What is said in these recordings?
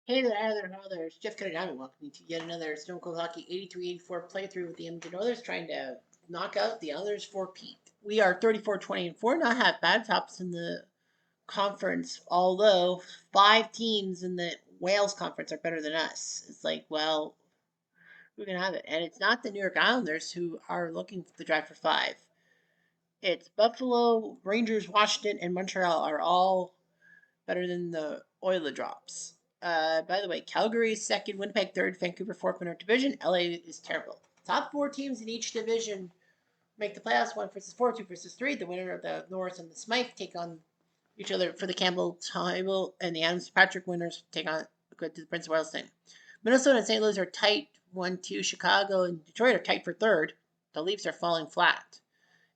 Hey there, how there. It's Jeff Cuddy. Welcome to yet another Stone Cold Hockey 83-84 playthrough with the Edmonton Oilers trying to knock out the others for Pete. We are 34-20-4, not half bad tops in the conference, although 5 teams in the Wales conference are better than us. It's like, well, we're going to have it. And it's not the New York Islanders who are looking for the drive for 5. It's Buffalo, Rangers, Washington, and Montreal are all better than the Oilers drops. By the way, Calgary is second, Winnipeg third, Vancouver fourth in our division. LA is terrible. Top 4 teams in each division make the playoffs. 1 versus 4, 2 versus 3. The winner of the Norris and the Smythe take on each other for the Campbell title, and the Adams Patrick winners take on go to the Prince of Wales thing. Minnesota and St. Louis are tight 1-2. Chicago and Detroit are tight for third. The Leafs are falling flat.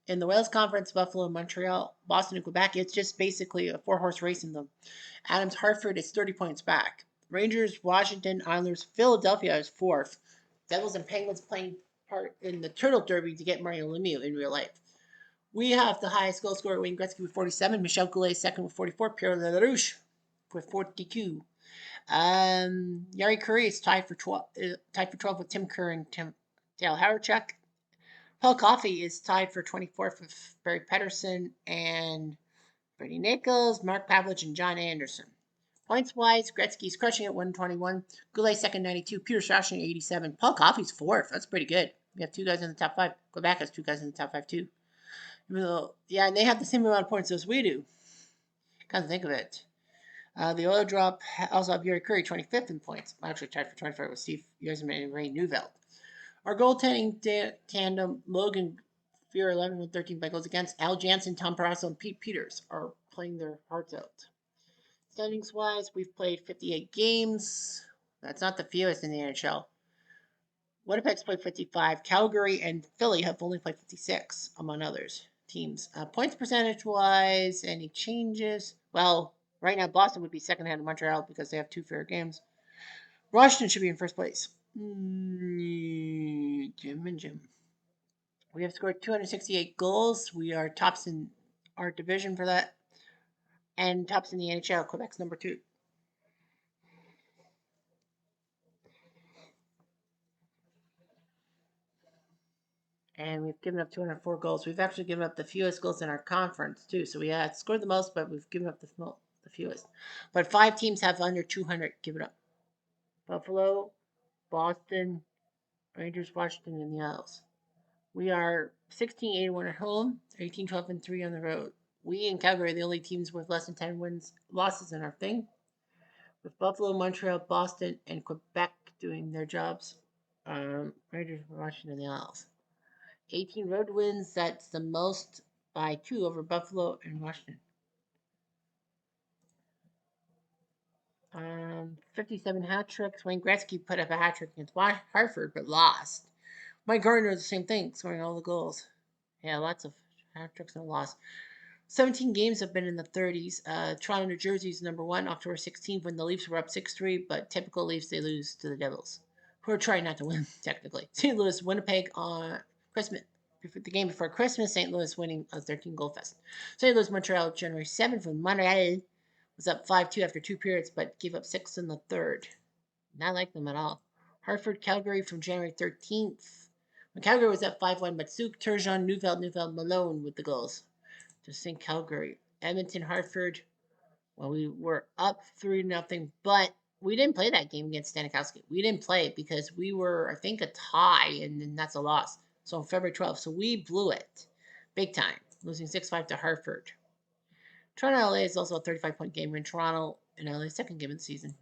In the Wales Conference, Buffalo, Montreal, Boston, and Quebec, it's just basically a 4-horse race in them. Adams Hartford is 30 points back. Rangers, Washington, Islanders, Philadelphia is fourth. Devils and Penguins playing part in the Turtle Derby to get Mario Lemieux in real life. We have the highest goal scorer, Wayne Gretzky with 47, Michel Goulet second with 44, Pierre Lelouch with 42. Yari Curry is tied for 12 with Tim Kerr and Dale Hawerchuk. Paul Coffey is tied for 24th with Barry Pedersen and Brady Nichols, Mark Pavlich, and John Anderson. Points wise, Gretzky's crushing at 121. Goulet second, 92. Peter Strauss 87. Paul Coffey's fourth. That's pretty good. We have 2 guys in the top 5. Quebec has 2 guys in the top 5 too. Even though, yeah, and they have the same amount of points as we do. Come to think of it. The Oil Drop also have Yuri Curry 25th in points. Actually tied for 24th with Steve Yzerman and Ray Neuveld. Our goaltending tandem, Logan Fear 11 with 13 by goals against. Al Jansen, Tom Parasso, and Pete Peters are playing their hearts out. Standings wise, we've played 58 games. That's not the fewest in the NHL. Winnipeg's played 55. Calgary and Philly have only played 56, among others teams. Points percentage wise, any changes? Well, right now Boston would be second ahead of Montreal because they have 2 fair games. Washington should be in first place. Jim and Jim. We have scored 268 goals. We are tops in our division for that. And tops in the NHL. Quebec's number 2. And we've given up 204 goals. We've actually given up the fewest goals in our conference, too. So we had scored the most, but we've given up the fewest. But 5 teams have under 200 given up. Buffalo, Boston, Rangers, Washington, and the Isles. We are 16-81 at home, 18-12-3 on the road. We and Calgary are the only teams with less than 10 losses in our thing, with Buffalo, Montreal, Boston, and Quebec doing their jobs. Rangers, Washington, and the Isles. 18 road wins. That's the most by 2 over Buffalo and Washington. 57 hat tricks. Wayne Gretzky put up a hat trick against Hartford, but lost. Mike Gardner the same thing, scoring all the goals. Yeah, lots of hat tricks and a loss. 17 games have been in the 30s. Toronto, New Jersey is number 1, October 16th, when the Leafs were up 6-3, but typical Leafs, they lose to the Devils, who are trying not to win, technically. St. Louis, Winnipeg on Christmas. The game before Christmas, St. Louis winning a 13-goal fest. St. Louis, Montreal, January 7th, when Montreal was up 5-2 after 2 periods, but gave up 6 in the third. Not like them at all. Hartford, Calgary from January 13th. When Calgary was up 5-1, but Suk, Turgeon, Neuveld, Malone with the goals to sink Calgary. Edmonton, Hartford. Well, we were up 3-0, but we didn't play that game against Stanikowski. We didn't play it because we were, I think, a tie, and then that's a loss. So on February 12th. So we blew it big time, losing 6-5 to Hartford. Toronto LA is also a 35-point game. We're in Toronto in LA's second game of the season.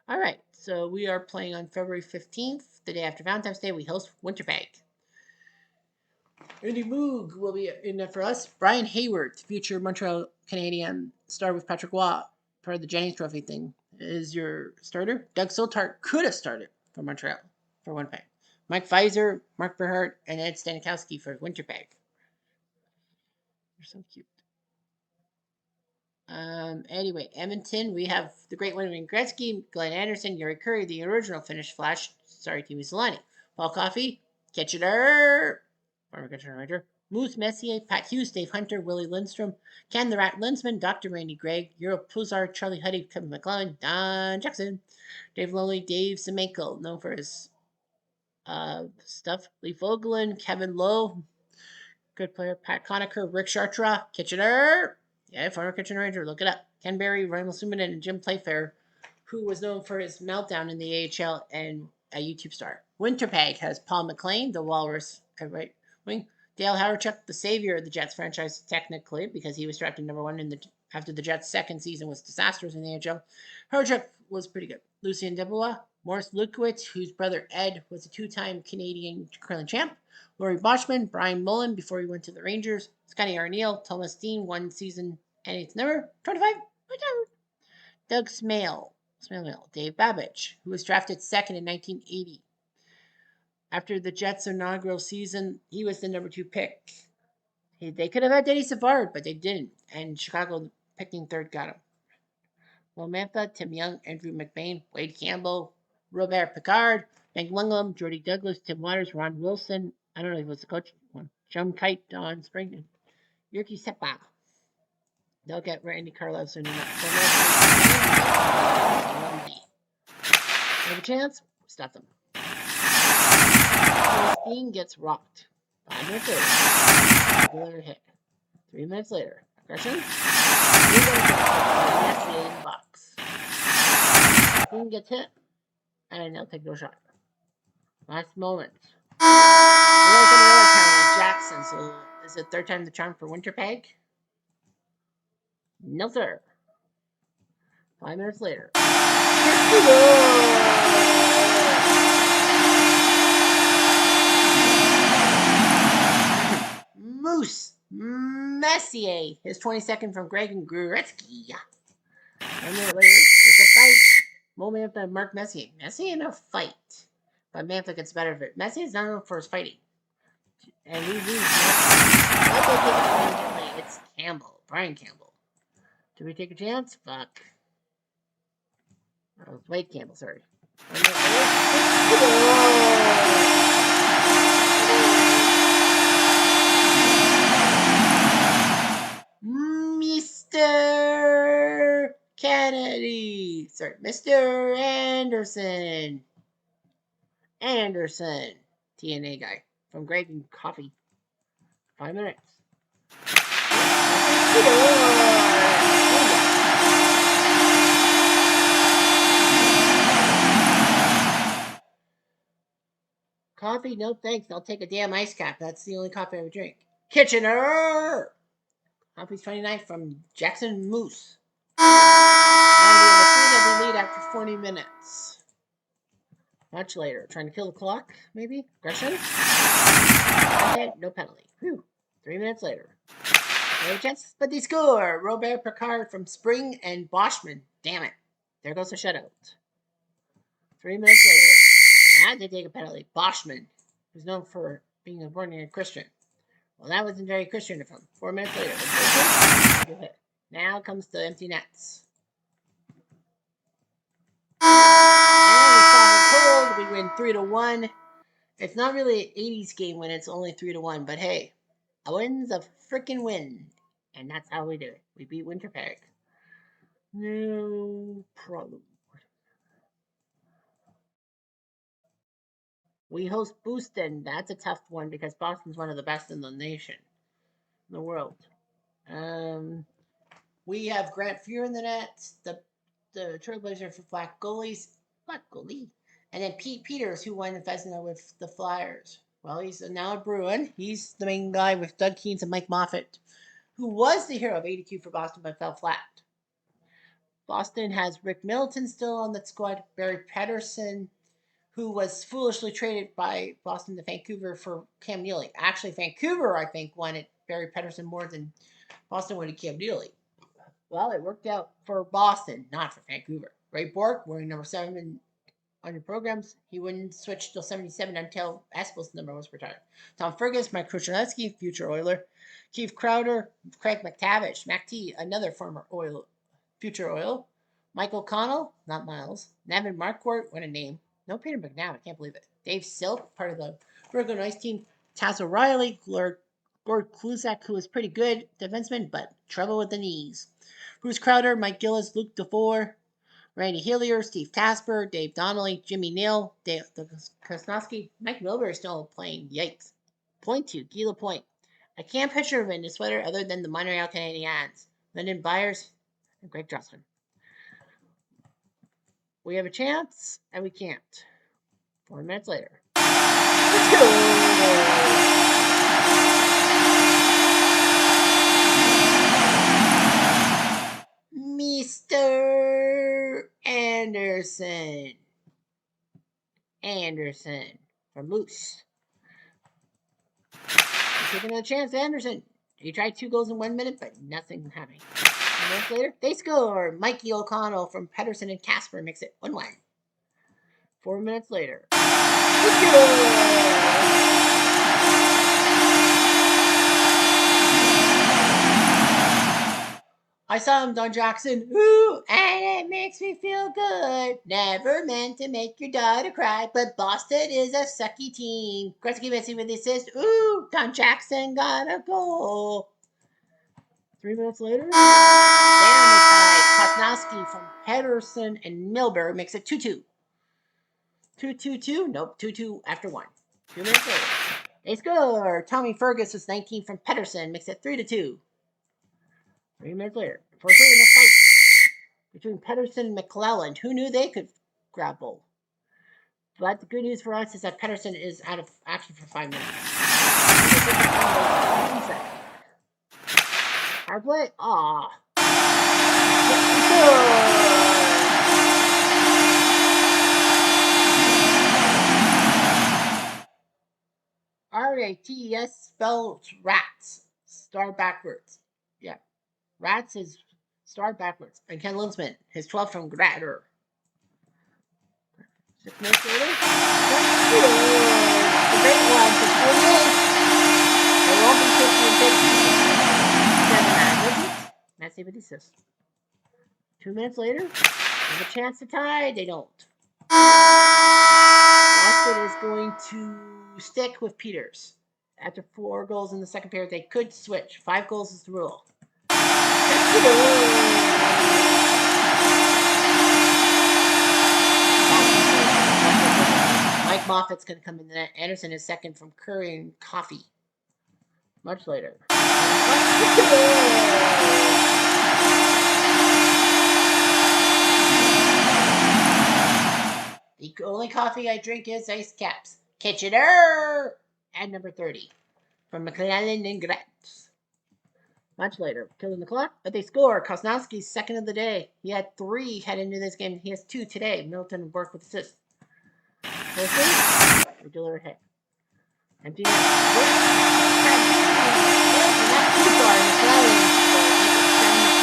All right, so we are playing on February 15th, the day after Valentine's Day. We host Winnipeg. Andy Moog will be in there for us. Brian Hayward, future Montreal Canadian star with Patrick Waugh, part of the Jennings Trophy thing, is your starter. Doug Soltart could have started for Montreal, for Winnipeg. Mike Pfizer, Mark Berhart, and Ed Stanikowski for Winnipeg. They're so cute. Anyway, Edmonton, we have the great Wayne Gretzky, Glenn Anderson, Yuri Curry, the original Finnish Flash. Sorry, Team Solani. Paul Coffey, Kitchener, former Kitchener Ranger. Moose Messier, Pat Hughes, Dave Hunter, Willie Lindstrom, Ken the Rat Linsman, Dr. Randy Gregg, Euro Puzar, Charlie Huddy, Kevin McClellan, Don Jackson, Dave Lonely, Dave Semenko, known for his stuff, Lee Vogelin, Kevin Lowe, good player, Pat Conacher, Rick Chartra, Kitchener, yeah, former Kitchener Ranger, look it up, Ken Berry, Ryan Suman, and Jim Playfair, who was known for his meltdown in the AHL and a YouTube star. Winterpeg has Paul McLean, the Walrus at right wing. Dale Hawerchuk, the savior of the Jets franchise, technically, because he was drafted number one in the after the Jets' second season was disastrous in the AHL. Hawerchuk was pretty good. Lucien Dubois, Morris Lukowitz, whose brother Ed was a two-time Canadian curling champ. Laurie Boschman, Brian Mullen before he went to the Rangers. Scotty Arneal, Thomas Dean, one season and it's number 25. Doug Smale, Dave Babbage, who was drafted second in 1980. After the Jets' inaugural season, he was the number 2 pick. They could have had Denny Savard, but they didn't, and Chicago picking third got him. Will Mantha, Tim Young, Andrew McBain, Wade Campbell, Robert Picard, Hank Lundholm, Jordy Douglas, Tim Waters, Ron Wilson. I don't know if it was the coach one. John Kite, Don Springton, Yurki Sepa. They'll get Randy Carlisle soon enough. Have a chance? Stop them. Dean gets rocked. 5 minutes later. Regular hit. 3 minutes later. Aggression. That's the in the box. Dean gets hit. And they'll take no shot. Last moment. Jackson. So is it third time the charm for Winterpeg? No, sir. 5 minutes later. Moose Messier, his 22nd from Greg and Gretzky. 1 minute later, it's a fight. Moment after Mark Messier. Messier in a fight. But Mantha gets better of it. Messier is not known for his fighting. And we lose. It's Campbell. Brian Campbell. Do we take a chance? Fuck. Oh, Wade Campbell, sorry. Mr. Kennedy. Sorry, Mr. Anderson. TNA guy from Greg and Coffee. 5 minutes. Coffee? No thanks. I'll take a damn ice cap. That's the only coffee I would drink. Kitchener! Coffee's 29 from Jackson Moose. And we lead after 40 minutes. Much later. Trying to kill the clock, maybe? Aggression? Okay, no penalty. Whew. 3 minutes later. No chance, but they score. Robert Picard from Spring and Boschman. Damn it. There goes the shutout. 3 minutes later. And they take a penalty. Boschman, who's known for being a born-again Christian. Well, that wasn't very Christian of him. 4 minutes later. Now comes the empty nets. And we win 3-1. It's not really an 80s game when it's only 3-1, but hey, a win's a freaking win. And that's how we do it. We beat Winterpeg. No problem. We host Boston. That's a tough one because Boston's one of the best in the nation, in the world. We have Grant Fuhr in the net, the Trailblazer for Black Goalies, and then Pete Peters, who won the Vezina with the Flyers. Well, he's now a Bruin. He's the main guy with Doug Keens and Mike Moffat, who was the hero of 82 for Boston but fell flat. Boston has Rick Middleton still on that squad, Barry Pedersen, who was foolishly traded by Boston to Vancouver for Cam Neely. Actually, Vancouver, I think, wanted Barry Pedersen more than Boston wanted Cam Neely. Well, it worked out for Boston, not for Vancouver. Ray Bork, wearing number 7 on your programs, he wouldn't switch till 77 until Espel's number was retired. Tom Fergus, Mike Krusheletsky, future Oiler. Keith Crowder, Craig McTavish, Mac T, another former future Oil. Michael Connell, not Miles. Nevin Marquardt, what a name. No Peter McNabb, I can't believe it. Dave Silk, part of the Bergen Ice team. Taz O'Reilly, Gord Kluzak, who was pretty good defenseman, but trouble with the knees. Bruce Crowder, Mike Gillis, Luke DeFore, Randy Hillier, Steve Casper, Dave Donnelly, Jimmy Neal, Dave Kosnowski, Mike Milbury still playing. Yikes. Point two, Gila Point. I can't picture him in a sweater other than the Montreal Canadiens. Lyndon Byers and Greg Drossman. We have a chance, and we can't. 4 minutes later. Let's go! Mr. Anderson. Anderson from Moose. Taking another chance, Anderson. He tried 2 goals in 1 minute, but nothing happening. 2 minutes later, they score. Mikey O'Connell from Pedersen and Casper makes it 1-1. 4 minutes later. Let's go! I saw him, Don Jackson. Ooh, and it makes me feel good. Never meant to make your daughter cry, but Boston is a sucky team. Gretzky missing with the assist. Ooh, Don Jackson got a goal. 3 minutes later, Kosnowski from Pedersen and Milbury makes it 2-2. 2-2-2? Nope, 2-2 after 1. 2 minutes later. They score. Tommy Fergus was 19 from Pedersen, makes it 3-2. 3 minutes later. For in a fight between Pedersen and McClelland. Who knew they could grapple? But the good news for us is that Pedersen is out of action for 5 minutes. Hard play? Aw. R-A-T-S spells rats. Star backwards. Yeah. Rats is star backwards. And Ken Linsman, his 12 from Gratter. 6 minutes later. The great one for 48. They won't be 50 and 50. Massive with the assist. 2 minutes later. There's a chance to tie. They don't. Boston is going to stick with Peters. After 4 goals in the second period, they could switch. 5 goals is the rule. Mike Moffat's going to come in the net. Anderson is second from Curry and Coffee. Much later. The only coffee I drink is Ice Caps. Kitchener! At number 30. From McClelland and Gratz. Much later. Killing the clock. But they score. Kosnowski's second of the day. He had 3 heading into this game. He has 2 today. Milton worked with assists. We deliver hit. Empty net. Not too far. McClelland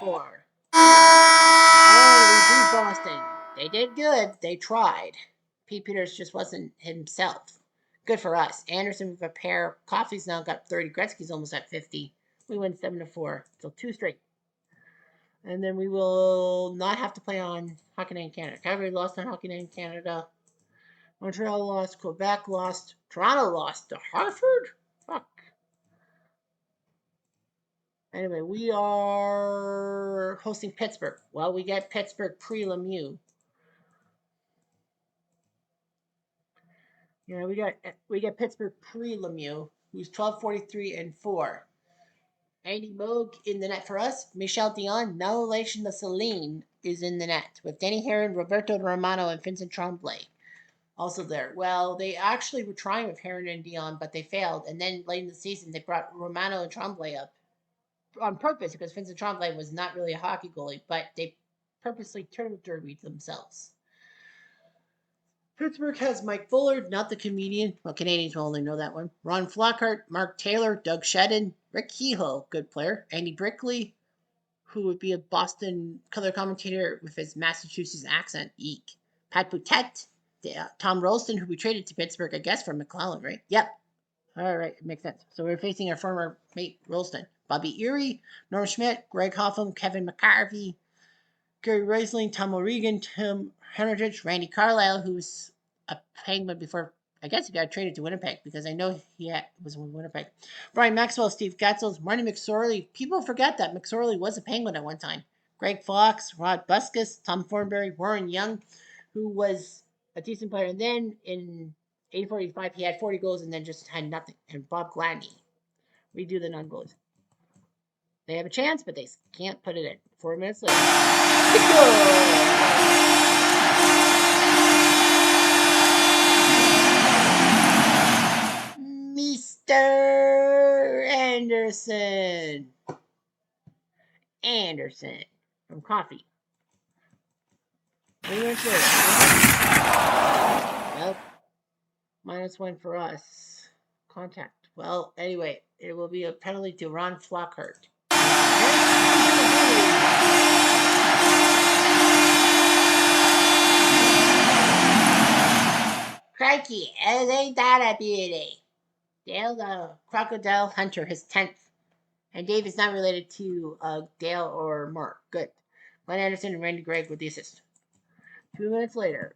7-4. Oh, we beat Boston. They did good. They tried. Pete Peters just wasn't himself. Good for us. Anderson with a pair. Coffee's now got 30. Gretzky's almost at 50. We win 7-4. So 2 straight. And then we will not have to play on Hockey Night in Canada. Calgary lost on Hockey Night in Canada. Montreal lost. Quebec lost. Toronto lost to Hartford? Fuck. Anyway, we are hosting Pittsburgh. Well, we get Pittsburgh pre-Lemieux. Yeah, we get Pittsburgh pre-Lemieux, who's 12-43-4. Andy Moog in the net for us. Michel Dion, no relation to Celine, is in the net with Denny Herron, Roberto Romano, and Vincent Tremblay also there. Well, they actually were trying with Herron and Dion, but they failed. And then late in the season, they brought Romano and Tremblay up on purpose because Vincent Tremblay was not really a hockey goalie, but they purposely turned derby themselves. Pittsburgh has Mike Bullard, not the comedian. Well, Canadians will only know that one. Ron Flockhart, Mark Taylor, Doug Shedden, Rick Kehoe, good player. Andy Brickley, who would be a Boston color commentator with his Massachusetts accent. Eek. Pat Boutet, Tom Rolston, who we traded to Pittsburgh, I guess, from McClelland, right? Yep. All right, it makes sense. So we're facing our former mate, Rolston. Bobby Erie, Norm Schmidt, Greg Hoffman, Kevin McCarvey, Gary Reisling, Tom O'Regan, Tim Henrich, Randy Carlisle, who's a Penguin before I guess he got traded to Winnipeg because I know was in Winnipeg. Brian Maxwell, Steve Getzels, Marty McSorley. People forget that McSorley was a Penguin at one time. Greg Fox, Rod Buskus, Tom Thornberry, Warren Young, who was a decent player. And then in 84-85, he had 40 goals and then just had nothing. And Bob Gladney. We do the non-goals. They have a chance, but they can't put it in. 4 minutes later. Let's go! Mr. Anderson. Anderson from Coffee. 3 minutes later. Well, -1 for us. Contact. Well, anyway, it will be a penalty to Ron Flockhart. Crikey, ain't that a beauty? Dale the Crocodile Hunter, his 10th. And Dave is not related to Dale or Mark. Good. Glenn Anderson and Randy Gregg with the assist. 2 minutes later.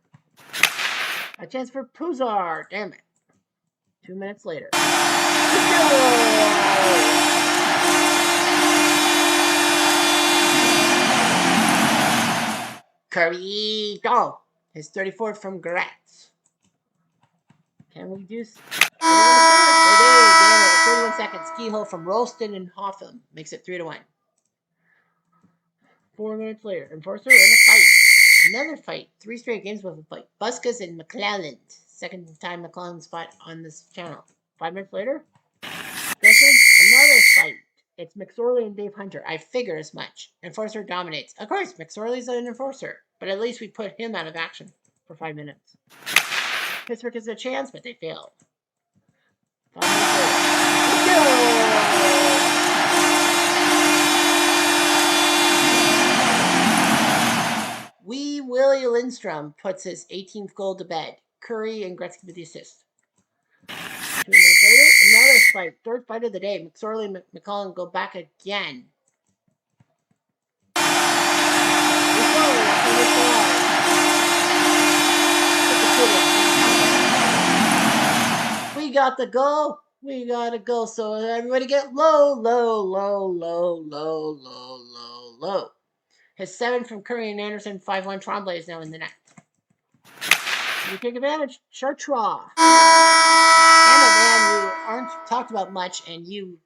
A chance for Puzar. Damn it. 2 minutes later. Curry Doll. His 34th from Gratz. Can we do... 31 seconds. Ski hole from Rolston and Hotham. Makes it 3-1. 4 minutes later. Enforcer in a fight. Another fight. 3 straight games with a fight. Buskus and McClelland. Second time McClelland spot on this channel. 5 minutes later. Another fight. It's McSorley and Dave Hunter. I figure as much. Enforcer dominates. Of course, McSorley's an enforcer. But at least we put him out of action for 5 minutes. Pittsburgh has a chance, but they failed. 5 minutes later. Let's go! Wee Willie Lindstrom puts his 18th goal to bed. Curry and Gretzky with the assist. 2 minutes later, another fight. Third fight of the day. McSorley and McCollum go back again. We got the goal. We gotta go. So everybody get low, low, low, low, low, low, low, low. His 7 from Curry and Anderson, 5-1 Tremblay is now in the net. You take advantage. Chartres. Damn it, man. You aren't talked about much and you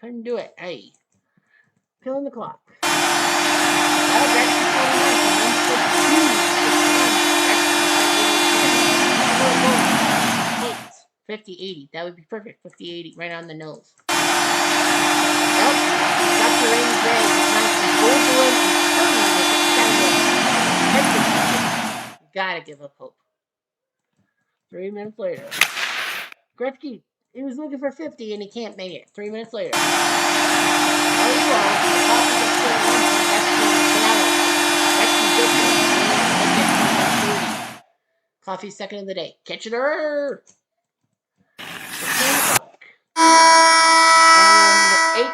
couldn't do it. Hey. Killing the clock. Well, that's 50-80. That would be perfect. 50-80. Right on the nose. Well, Dr. Randy Gray is nice and Goldblum and Curry. You gotta give up hope. 3 minutes later. Gretzky, he was looking for 50 and he can't make it. 3 minutes later. Coffee second of the day. Kitchener! And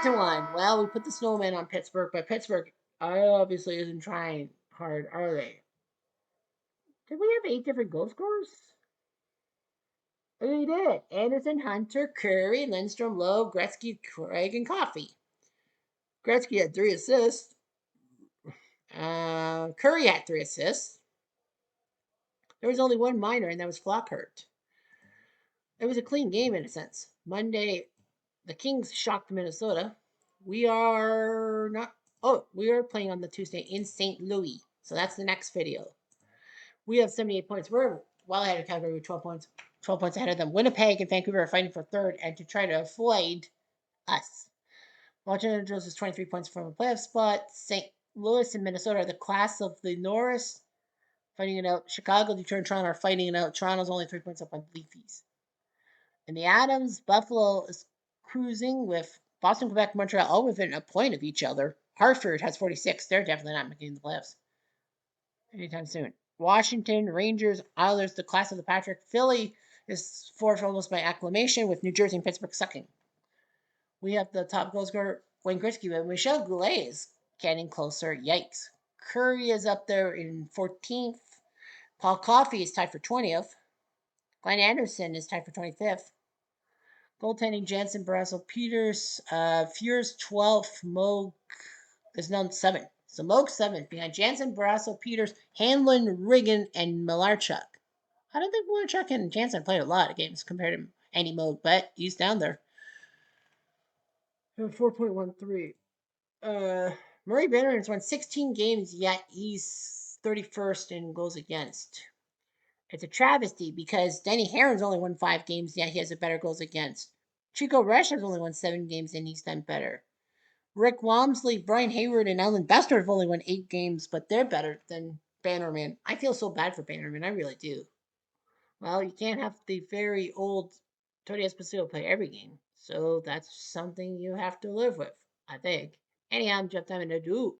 8-1. Well, we put the snowman on Pittsburgh, but Pittsburgh obviously isn't trying hard, are they? Did we have 8 different goal scorers? We did. Anderson, Hunter, Curry, Lindstrom, Lowe, Gretzky, Craig, and Coffee. Gretzky had 3 assists. Curry had 3 assists. There was only one minor, and that was Flockhart. It was a clean game in a sense. Monday, the Kings shocked Minnesota. We are not... Oh, we are playing on the Tuesday in St. Louis. So that's the next video. We have 78 points. We're well ahead of Calgary with 12 points. 12 points ahead of them. Winnipeg and Vancouver are fighting for third and to try to avoid us. Los Angeles is 23 points from a playoff spot. St. Louis and Minnesota are the class of the Norris, fighting it out. Chicago, Detroit, and Toronto are fighting it out. Toronto's only 3 points up on Leafs. In the Adams, Buffalo is cruising with Boston, Quebec, Montreal all within a point of each other. Hartford has 46. They're definitely not making the playoffs anytime soon. Washington, Rangers, Islanders, the class of the Patrick. Philly is fourth almost by acclamation, with New Jersey and Pittsburgh sucking. We have the top goal scorer, Wayne Gretzky, but Michel Goulet is getting closer. Yikes. Curry is up there in 14th. Paul Coffey is tied for 20th. Glenn Anderson is tied for 25th. Goaltending Jansen, Barrasso, Peters. Fuhr's 12th. Moog is now 7th. So Moog 7th behind Jansen, Barrasso, Peters, Hanlon, Riggin, and Malarchuk. I don't think Malarchuk and Jansen played a lot of games compared to Andy Moog, but he's down there. 4.13. Murray Bannerman's won 16 games, yet he's 31st in goals against. It's a travesty because Danny Herron's only won 5 games, yet he has a better goals against. Chico Resch has only won 7 games, and he's done better. Rick Walmsley, Brian Hayward, and Ellen Bester have only won 8 games, but they're better than Bannerman. I feel so bad for Bannerman. I really do. Well, you can't have the very old Tony Esposito play every game. So that's something you have to live with, I think. Anyhow, I'm Jeff Diamond. Adieu.